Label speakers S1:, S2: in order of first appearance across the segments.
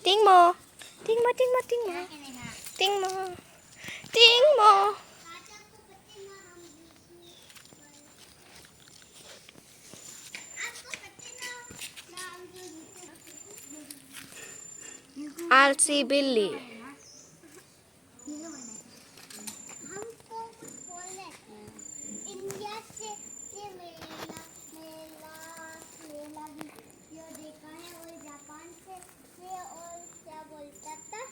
S1: Timmo. Timmo, Timmo, Timmo. Timmo. Timmo. आलसी बिल्ली।
S2: हमको कुछ बोलना है। इंडिया से मेला मेला मेला वीडियो देखा है और जापान से और क्या बोलता था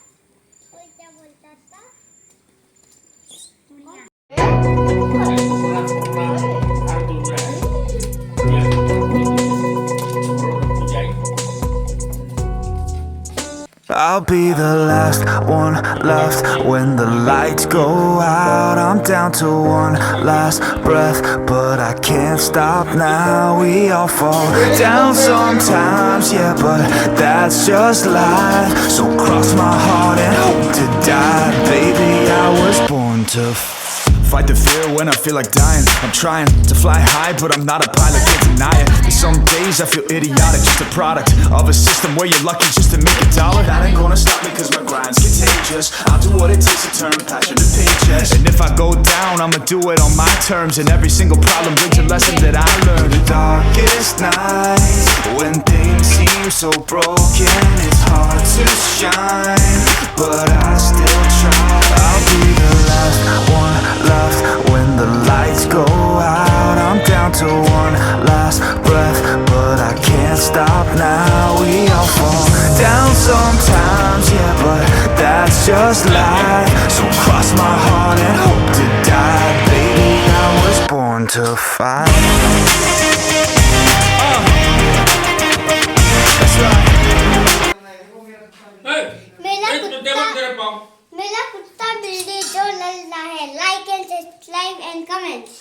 S3: I'll be the last one left when the lights go out. I'm down to one last breath, but I can't stop now. We all fall down sometimes, yeah, but that's just life. So cross my heart and hope to die. Baby, I was born to fight the fear when I feel like dying. I'm trying to fly high, but I'm not a pilot, can't deny it. There's some days I feel idiotic, just a product of a system where you're lucky just to make a dollar. That ain't gonna stop me cause my grind's contagious. I'll do what it takes to turn passion to paychecks. And if I go down, I'ma do it on my terms. And every single problem brings a lesson that I learned. The darkest nights, when things seem so broken, it's hard to shine, but I still try. I'll be the last one left when the lights go out. I'm down to one last breath, but I can't stop now. We all fall down sometimes, yeah, but that's just life. So cross my heart and hope to die. Baby, I was born to fight. That's right.
S2: मेरा कुत्ता बिल्ली जो लड़ना है like and subscribe and comments